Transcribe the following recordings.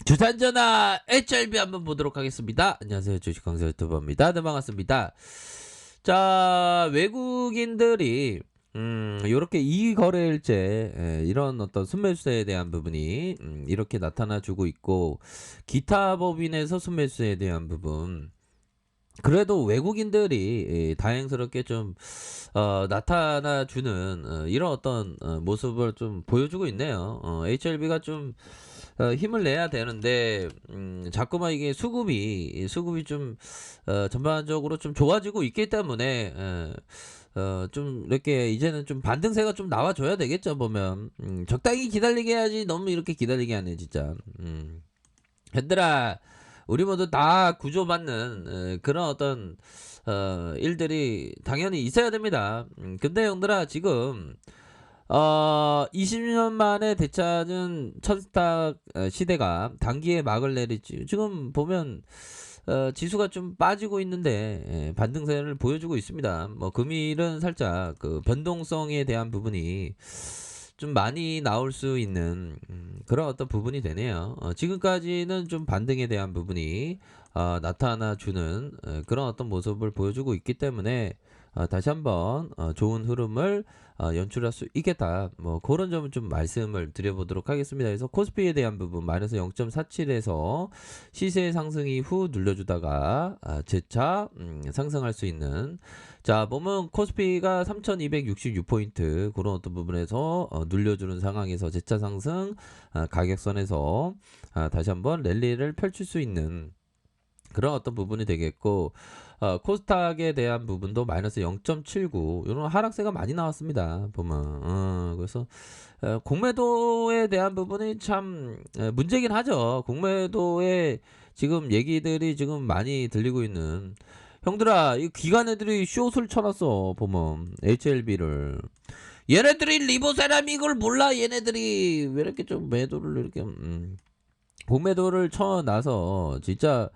주산전화 HRB 한번 보도록 하겠습니다. 안녕하세요. 주식강사 유튜버입니다. 네, 반갑습니다. 자, 외국인들이 요렇게 이거래일제 이런 어떤 순매수에 대한 부분이 이렇게 나타나주고 있고, 기타 법인에서 순매수에 대한 부분, 그래도 외국인들이 다행스럽게 좀 나타나주는 이런 어떤 모습을 좀 보여주고 있네요. HLB가 좀 힘을 내야 되는데 자꾸만 이게 수급이 좀 전반적으로 좀 좋아지고 있기 때문에 좀 이렇게 이제는 좀 반등세가 좀 나와줘야 되겠죠. 보면 적당히 기다리게 해야지, 너무 이렇게 기다리게 하네 진짜. 얘들아, 우리 모두 다 구조받는 그런 어떤 일들이 당연히 있어야 됩니다. 근데 형들아, 지금 20년 만에 되찾은 천스탁 시대가 단기에 막을 내리지. 지금 보면 지수가 좀 빠지고 있는데 반등세를 보여주고 있습니다. 뭐 금일은 살짝 그 변동성에 대한 부분이 좀 많이 나올 수 있는 그런 어떤 부분이 되네요. 지금까지는 좀 반등에 대한 부분이 나타나 주는 그런 어떤 모습을 보여주고 있기 때문에 다시 한번 좋은 흐름을 연출할 수 있겠다. 뭐 그런 점을 좀 말씀을 드려보도록 하겠습니다. 그래서 코스피에 대한 부분 마이너스 0.47에서 시세 상승 이후 눌려주다가 재차 상승할 수 있는, 자 보면 코스피가 3266포인트 그런 어떤 부분에서 눌려주는 상황에서 재차 상승 가격선에서 다시 한번 랠리를 펼칠 수 있는 그런 어떤 부분이 되겠고, 코스닥에 대한 부분도 마이너스 0.79 이런 하락세가 많이 나왔습니다. 보면 그래서 공매도에 대한 부분이 참 문제긴 하죠. 공매도에 지금 얘기들이 지금 많이 들리고 있는, 형들아 이 기관 애들이 숏을 쳐놨어. 보면 HLB를 얘네들이 리보세라믹을 몰라. 얘네들이 왜 이렇게 좀 매도를 이렇게 공매도를 쳐놔서 진짜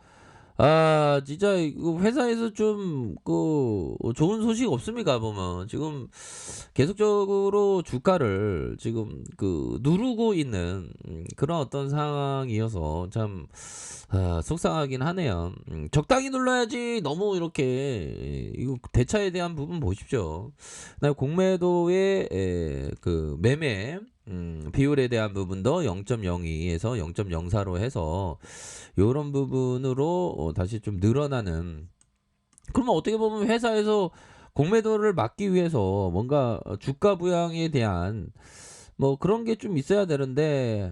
이거 회사에서 좀 좋은 소식 없습니까? 보면 지금 계속적으로 주가를 지금 누르고 있는 그런 어떤 상황이어서 참 속상하긴 하네요. 적당히 눌러야지. 너무 이렇게 이거 대차에 대한 부분 보십시오. 그다음에 공매도의 그 매매 비율에 대한 부분도 0.02에서 0.04로 해서 요런 부분으로 다시 좀 늘어나는, 그러면 어떻게 보면 회사에서 공매도를 막기 위해서 뭔가 주가 부양에 대한 뭐 그런 게 좀 있어야 되는데,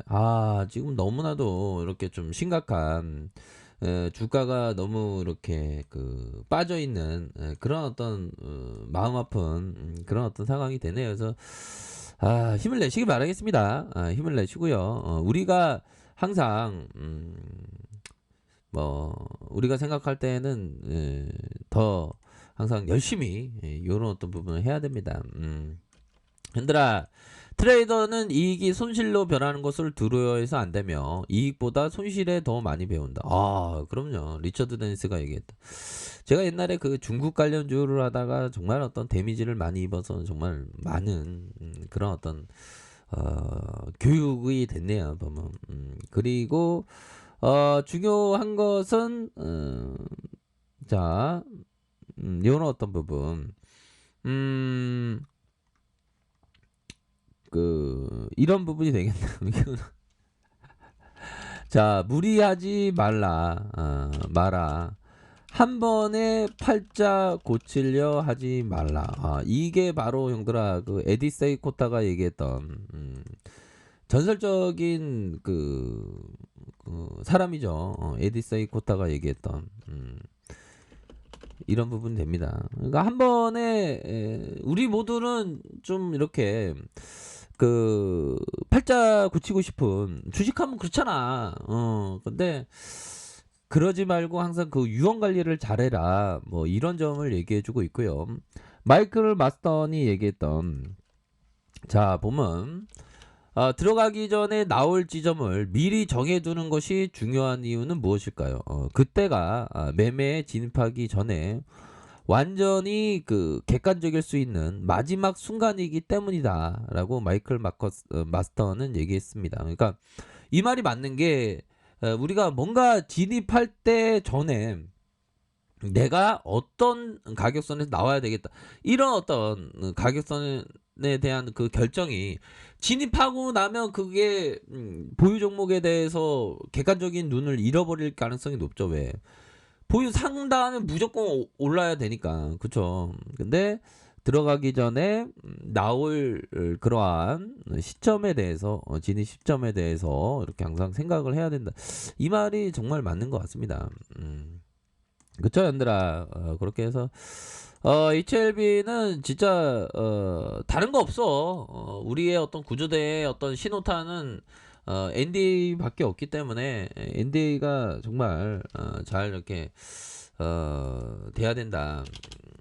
지금 너무나도 이렇게 좀 심각한 주가가 너무 이렇게 빠져 있는 그런 어떤 마음 아픈 그런 어떤 상황이 되네요. 그래서 힘을 내시기 바라겠습니다. 힘을 내시고요. 우리가 항상 뭐 우리가 생각할 때는 더 항상 열심히 이런 어떤 부분을 해야 됩니다. 얘들아, 트레이더는 이익이 손실로 변하는 것을 두려워해서 안 되며 이익보다 손실에 더 많이 배운다. 그럼요. 리처드 댄스가 얘기했다. 제가 옛날에 그 중국 관련주를 하다가 정말 어떤 데미지를 많이 입어서 정말 많은 그런 어떤 교육이 됐네요. 보면. 그리고 중요한 것은 자, 이런 어떤 부분, 이런 부분이 되겠네요. 자, 무리하지 마라. 한 번에 팔자 고치려 하지 말라. 이게 바로 형들아 그 에디세이 코타가 얘기했던 전설적인 사람이죠. 에디세이 코타가 얘기했던 이런 부분 됩니다. 그러니까 한 번에 우리 모두는 좀 이렇게 팔자 고치고 싶은, 주식하면 그렇잖아. 근데 그러지 말고 항상 그 유언 관리를 잘해라. 뭐 이런 점을 얘기해주고 있고요. 마이클 마스턴이 얘기했던, 자 보면 들어가기 전에 나올 지점을 미리 정해두는 것이 중요한 이유는 무엇일까요? 그때가 매매에 진입하기 전에 완전히 객관적일 수 있는 마지막 순간이기 때문이다라고 마이클 마스터는 얘기했습니다. 그러니까 이 말이 맞는 게, 우리가 뭔가 진입할 때 전에 내가 어떤 가격선에서 나와야 되겠다. 이런 어떤 가격선에 대한 그 결정이 진입하고 나면 그게 보유 종목에 대해서 객관적인 눈을 잃어버릴 가능성이 높죠. 왜? 보유 산 다음에 무조건 올라야 되니까. 그쵸? 근데 들어가기 전에 나올 그러한 시점에 대해서 진입 시점에 대해서 이렇게 항상 생각을 해야 된다. 이 말이 정말 맞는 것 같습니다. 그쵸, 연들아. 그렇게 해서 HLB는 진짜 다른 거 없어. 우리의 어떤 구조대의 어떤 신호탄은 NDA밖에 없기 때문에 NDA가 정말 잘 이렇게 돼야 된다.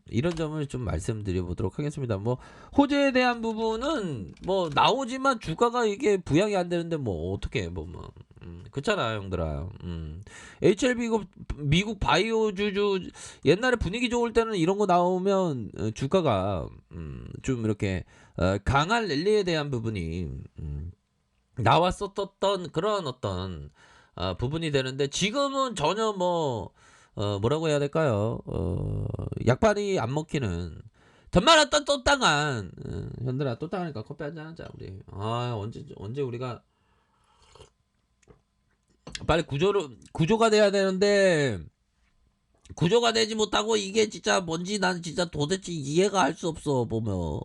이런 점을 좀 말씀드려 보도록 하겠습니다. 뭐 호재에 대한 부분은 뭐 나오지만 주가가 이게 부양이 안 되는데 뭐 어떻게 그렇잖아, 형들아. HLB 이거 미국 바이오주주 옛날에 분위기 좋을 때는 이런 거 나오면 주가가 좀 이렇게 강한 랠리에 대한 부분이 나왔었던 그런 어떤 부분이 되는데 지금은 전혀 뭐라고 해야 될까요? 약발이 안 먹히는 정말 어떤 또땅한 현들아 또땅하니까 커피 한잔 하자 우리. 언제 우리가 빨리 구조가 돼야 되는데 구조가 되지 못하고 이게 진짜 뭔지 난 진짜 도대체 이해가 할 수 없어 보면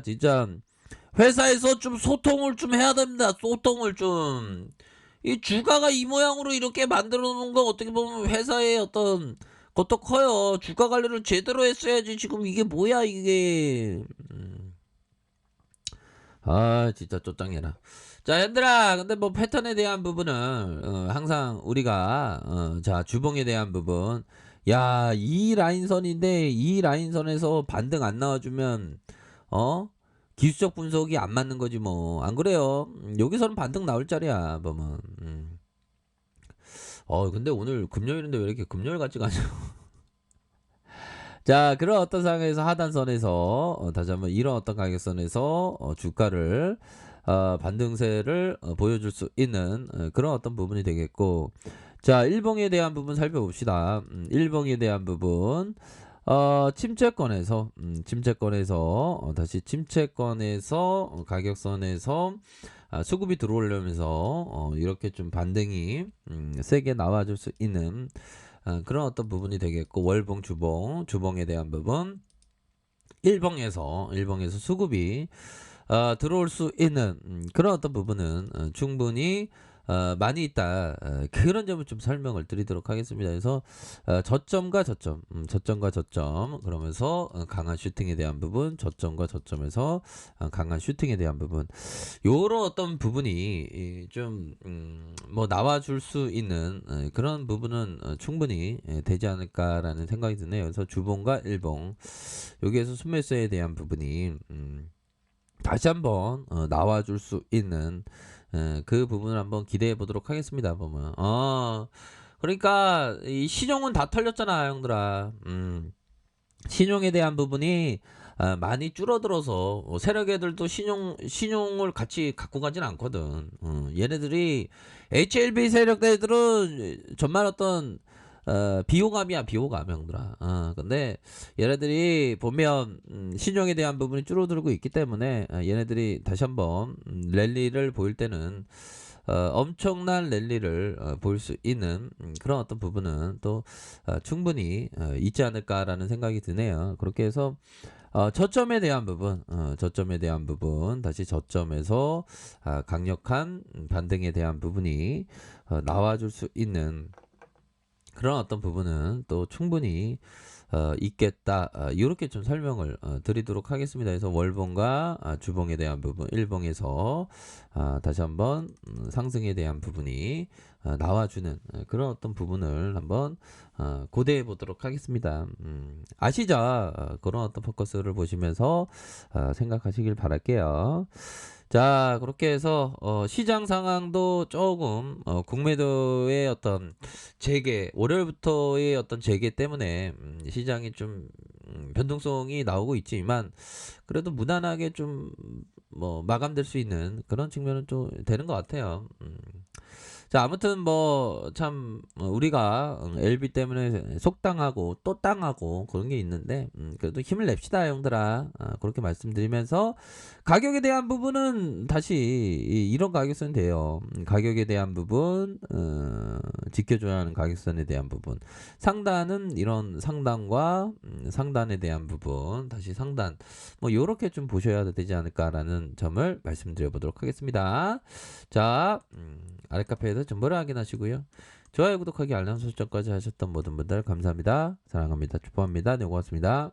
진짜 회사에서 좀 소통을 좀 해야 됩니다. 소통을 좀. 이 주가가 이 모양으로 이렇게 만들어 놓은 거 어떻게 보면 회사의 어떤 것도 커요. 주가 관리를 제대로 했어야지. 지금 이게 뭐야 이게. 진짜 쪼짱해라. 자, 얘들아. 근데 뭐 패턴에 대한 부분은 항상 우리가 자, 주봉에 대한 부분. 야, 이 라인선인데 이 라인선에서 반등 안 나와주면 기술적 분석이 안 맞는 거지 뭐. 안 그래요? 여기서는 반등 나올 자리야 보면. 근데 오늘 금요일인데 왜 이렇게 금요일 같지가 않죠? 자, 그런 어떤 상황에서 하단선에서 다시 한번 이런 어떤 가격선에서 주가를 반등세를 보여줄 수 있는 그런 어떤 부분이 되겠고, 자, 일봉에 대한 부분 살펴봅시다. 일봉에 대한 부분 침체권에서 다시 침체권에서 가격선에서 수급이 들어오려면서 이렇게 좀 반등이 세게 나와줄 수 있는 그런 어떤 부분이 되겠고, 월봉 주봉에 대한 부분 일봉에서 수급이 들어올 수 있는 그런 어떤 부분은 충분히 많이 있다. 그런 점을 좀 설명을 드리도록 하겠습니다. 그래서 저점과 저점 그러면서 강한 슈팅에 대한 부분, 저점과 저점에서 강한 슈팅에 대한 부분, 요런 어떤 부분이 좀 뭐 나와줄 수 있는 그런 부분은 충분히 되지 않을까라는 생각이 드네요. 그래서 주봉과 일봉 여기에서 순매수에 대한 부분이 다시 한번 나와줄 수 있는 그 부분을 한번 기대해 보도록 하겠습니다. 보면 그러니까 이 신용은 다 털렸잖아, 형들아. 신용에 대한 부분이 많이 줄어들어서 세력 애들도 신용을 같이 갖고 가진 않거든. 얘네들이 HLB 세력 애들은 정말 어떤 비호감이야, 비호감, 형들아. 근데 얘네들이 보면 신용에 대한 부분이 줄어들고 있기 때문에 얘네들이 다시 한번 랠리를 보일 때는 엄청난 랠리를 보일 수 있는 그런 어떤 부분은 또 충분히 있지 않을까라는 생각이 드네요. 그렇게 해서 저점에 대한 부분, 다시 저점에서 강력한 반등에 대한 부분이 나와줄 수 있는 그런 어떤 부분은 또 충분히 있겠다. 이렇게 좀 설명을 드리도록 하겠습니다. 그래서 월봉과 주봉에 대한 부분, 일봉에서 다시 한번 상승에 대한 부분이 나와주는 그런 어떤 부분을 한번 고대해 보도록 하겠습니다. 아시죠? 그런 어떤 포커스를 보시면서 생각하시길 바랄게요. 자, 그렇게 해서 시장 상황도 조금 공매도의 어떤 재개, 월요일부터의 어떤 재개 때문에 시장이 좀 변동성이 나오고 있지만 그래도 무난하게 좀 뭐 마감될 수 있는 그런 측면은 좀 되는 것 같아요. 자, 아무튼 뭐 참 우리가 LB 때문에 속당하고 또 당하고 그런 게 있는데 그래도 힘을 냅시다 형들아. 그렇게 말씀드리면서 가격에 대한 부분은 다시 이런 가격선 돼요. 가격에 대한 부분 지켜줘야 하는 가격선에 대한 부분, 상단은 이런 상단과 상단에 대한 부분, 다시 상단 뭐 요렇게 좀 보셔야 되지 않을까라는 점을 말씀드려 보도록 하겠습니다. 자, 아래 카페에서 정보를 확인하시고요. 좋아요, 구독하기, 알람 설정까지 하셨던 모든 분들 감사합니다. 사랑합니다. 축복합니다. 네, 고맙습니다.